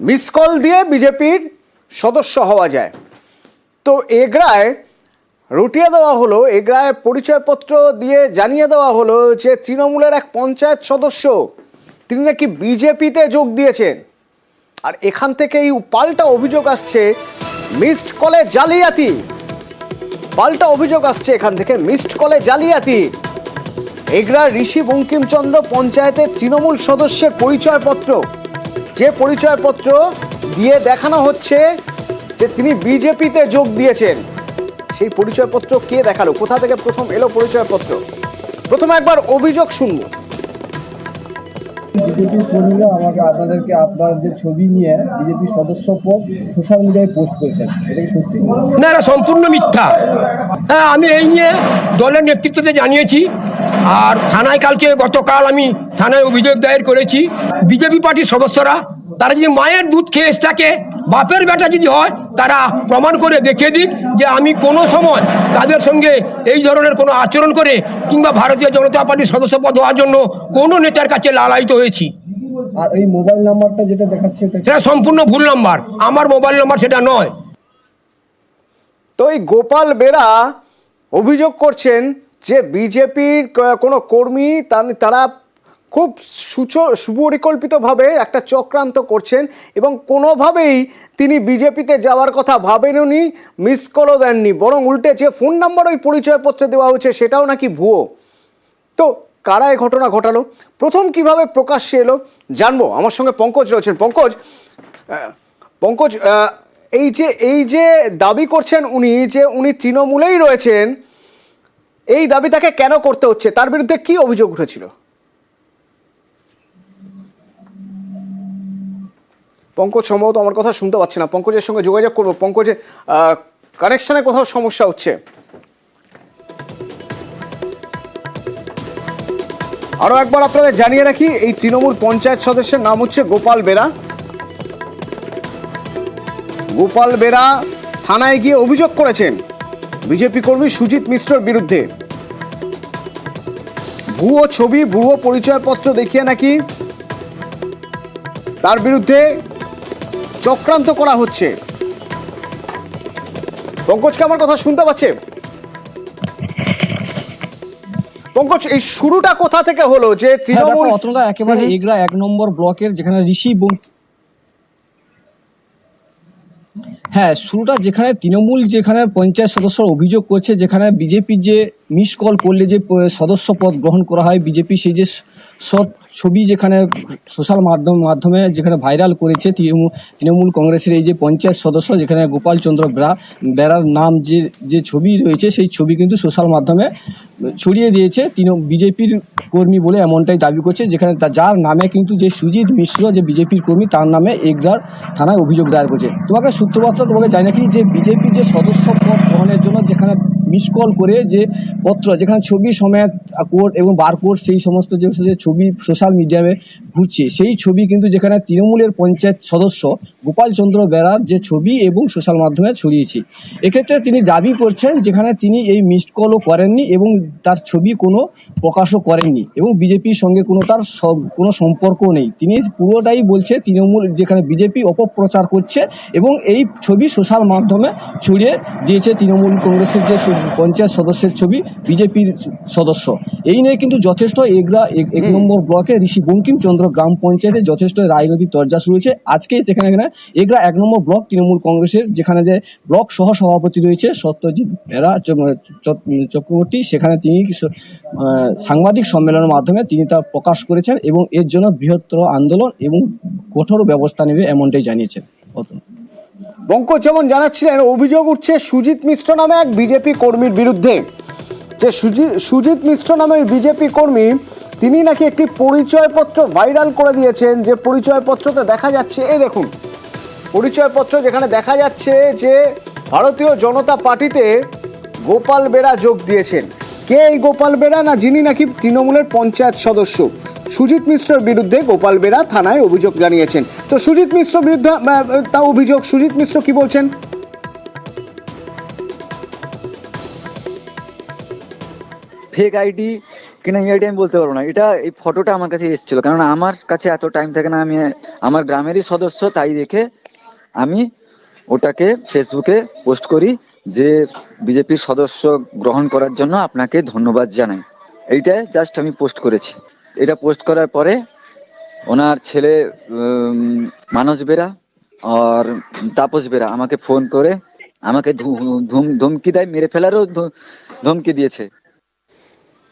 Miss call দিয়ে বিজেপির সদস্য হওয়া যায়। তো এগরায় রটিয়ে দেওয়া হলো, এগরায় পরিচয়পত্র দিয়ে জানিয়ে দেওয়া হলো যে তৃণমূলের এক পঞ্চায়েত সদস্য তিনি নাকি বিজেপিতে যোগ দিয়েছেন। আর এখান থেকেই পাল্টা অভিযোগ আসছে মিসড কলে জালিয়াতি। পাল্টা অভিযোগ আসছে এখান থেকে মিসড কলে জালিয়াতি। এগরা ঋষি বঙ্কিমচন্দ্র পঞ্চায়েতের তৃণমূল সদস্যের পরিচয়পত্র, যে পরিচয়পত্র দিয়ে দেখানো হচ্ছে যে তিনি বিজেপিতে যোগ দিয়েছেন, সেই পরিচয়পত্র কে দেখালো, কোথা থেকে প্রথম এলো পরিচয়পত্র? প্রথমে একবার অভিযোগ শুনবো। বিজেপি কর্মীরা আমাকে আপনাদেরকে আপনার যে ছবি নিয়ে বিজেপি সদস্য পদ সোশ্যাল মিডিয়ায় পোস্ট করেছেন, এটা কি সত্যি? না, এটা সম্পূর্ণ মিথ্যা। হ্যাঁ, আমি এই নিয়ে দলের নেতৃত্বতে জানিয়েছি, আর থানায় গতকাল আমি থানায় অভিযোগ দায়ের করেছি। বিজেপি পার্টির সদস্যরা তারা যদি মায়ের দুধ খেয়ে এসে থাকে, বাপের বেটা যদি হয়, তারা প্রমাণ করে দেখিয়ে দিক যে আমি কোনো সময় তাদের সঙ্গে এই ধরনের কোনো আচরণ করে কিংবা ভারতীয় জনতা পার্টির সদস্য পদ হওয়ার জন্য কোনো নেতার কাছে লালায়িত হয়েছি। আর এই মোবাইল নাম্বারটা যেটা দেখাচ্ছে সেটা সম্পূর্ণ ভুল নাম্বার, আমার মোবাইল নাম্বার সেটা নয়। তো এই গোপাল বেরা অভিযোগ করছেন যে বিজেপির কোনো কর্মী তারা খুব সুপরিকল্পিতভাবে একটা চক্রান্ত করছেন এবং কোনোভাবেই তিনি বিজেপিতে যাওয়ার কথা ভাবেননি, মিস কলও দেননি, বরং উল্টে যে ফোন নাম্বার ওই পরিচয়পত্রে দেওয়া হয়েছে সেটাও নাকি ভুয়ো। তো কারা এই ঘটনা ঘটালো, প্রথম কিভাবে প্রকাশ্যে এলো জানবো। আমার সঙ্গে পঙ্কজ রয়েছেন। পঙ্কজ, এই যে দাবি করছেন উনি তৃণমূলেই রয়েছেন, এই দাবি তাকে কেন করতে হচ্ছে, তার বিরুদ্ধে কি অভিযোগ উঠেছিল? পঙ্কজ সম্ভবত আমার কথা শুনতে পাচ্ছে না, পঙ্কজের সঙ্গে যোগাযোগ করবো। পঙ্কজের কানেকশনে কোথাও সমস্যা হচ্ছে। আরো একবার আপনাদের জানিয়ে রাখি, এই তৃণমূল পঞ্চায়েত সদস্যের নাম হচ্ছে গোপাল বেরা। গোপাল বেরা থানায় গিয়ে অভিযোগ করেছেন বিজেপি কর্মী সুজিত মিশ্রর বিরুদ্ধে। ভুয়ো ছবি, ভুয়ো পরিচয়পত্র দেখিয়ে নাকি তার বিরুদ্ধে চক্রান্ত করা হচ্ছে। পঙ্কজকে আমার কথা শুনতে পাচ্ছে? পঙ্কজ, এই শুরুটা কোথা থেকে হলো যে তৃণমূল একেবারে এগরা 1 নম্বর ব্লকের যেখানে শুরুটা যেখানে তৃণমূল যেখানে পঞ্চায়েত সদস্য অভিযোগ করছে, যেখানে বিজেপির যে মিস কল করলে যে সদস্য পদ গ্রহণ করা হয়, বিজেপি সেই যে ছবি যেখানে সোশ্যাল মাধ্যমে যেখানে ভাইরাল করেছে তৃণমূল কংগ্রেসের এই যে পঞ্চায়েত সদস্য, যেখানে গোপাল চন্দ্র বেরার নাম যে ছবি রয়েছে, সেই ছবি কিন্তু সোশ্যাল মাধ্যমে ছড়িয়ে দিয়েছে বিজেপির কর্মী বলে এমনটাই দাবি করছে, যেখানে যার নামে কিন্তু যে সুজিত মিশ্র যে বিজেপির কর্মী, তার নামে এগরার থানায় অভিযোগ দায়ের করছে। তোমাকে সূত্রপাতটা তোমাকে জানি নাকি যে বিজেপির যে সদস্য পদ গ্রহণের জন্য যেখানে মিস কল করে যে পত্র, যেখানে ছবি সমেত কোড এবং বারকোড, সেই সমস্ত যে ছবি সোশ্যাল মিডিয়ায় ঘুরছে, সেই ছবি কিন্তু যেখানে তৃণমূলের পঞ্চায়েত সদস্য গোপাল চন্দ্র বেরার যে ছবি এবং সোশ্যাল মাধ্যমে ছড়িয়েছে। এক্ষেত্রে তিনি দাবি করছেন যেখানে তিনি এই মিসড কলও করেননি এবং তার ছবি কোনো প্রকাশও করেননি এবং বিজেপির সঙ্গে তার কোনো সম্পর্ক নেই। তিনি পুরোটাই বলছে তৃণমূল যেখানে বিজেপি অপপ্রচার করছে এবং এই ছবি সোশ্যাল মাধ্যমে ছড়িয়ে দিয়েছে তৃণমূল কংগ্রেসের যে পঞ্চায়েত সদস্যের ছবি বিজেপির সদস্য। এই নিয়ে কিন্তু যথেষ্ট এগরা 1 নম্বর ব্লকে ঋষি বঙ্কিমচন্দ্র গ্রাম পঞ্চায়েতে যথেষ্ট রাজনৈতিক তরজা শুরু হয়েছে। আজকে সেখানে এগরা 1 নম্বর ব্লক তৃণমূল কংগ্রেসের যেখানে যে ব্লক সহ সভাপতি রয়েছে সত্যজিৎ বেরা চক্রবর্তী, সেখানে তিনি সাংবাদিক সম্মেলনের মাধ্যমে তিনি তা প্রকাশ করেছেন এবং এর জন্য বৃহত্তর আন্দোলন এবং কঠোর ব্যবস্থা নেবে এমনটাই জানিয়েছেন। পঙ্কজ যেমন জানাচ্ছিলেন, অভিযোগ উঠছে সুজিত মিশ্র নামে এক বিজেপি কর্মীর বিরুদ্ধে, যে সুজিত মিশ্র নামের বিজেপি কর্মী তিনি নাকি একটি পরিচয়পত্র ভাইরাল করে দিয়েছেন, যে পরিচয়পত্রতে দেখা যাচ্ছে, এই দেখুন পরিচয়পত্র, যেখানে দেখা যাচ্ছে যে ভারতীয় জনতা পার্টিতে গোপাল বেরা যোগ দিয়েছেন। কে এই গোপাল বেরা? না, যিনি নাকি তৃণমূলের পঞ্চায়েত সদস্য। সুজিত মিশ্রের বিরুদ্ধে গোপাল বেরা থানায় অভিযোগ জানিয়েছেন। তো সুজিত মিশ্র বিরুদ্ধে তা অভিযোগ, সুজিত মিশ্র কি বলছেন? ফেক আইডি কিনা ইআইডি আমি বলতে পারবো না, এটা এই ফটোটা আমার কাছে এসেছিল, কারণ আমার কাছে এত টাইম থাকে না, আমি আমার গ্রামেরই সদস্য, তাই দেখে আমি ওটাকে ফেসবুকে পোস্ট করি যে বিজেপির সদস্য গ্রহণ করার জন্য আপনাকে ধন্যবাদ জানাই, এইটাই জাস্ট আমি পোস্ট করেছি। এটা পোস্ট করার পরে ওনার ছেলে মানস বেরা আর তাপস বেরা আমাকে ফোন করে আমাকে ধমকি দেয়, মেরে ফেলারও ধমকি দিয়েছে।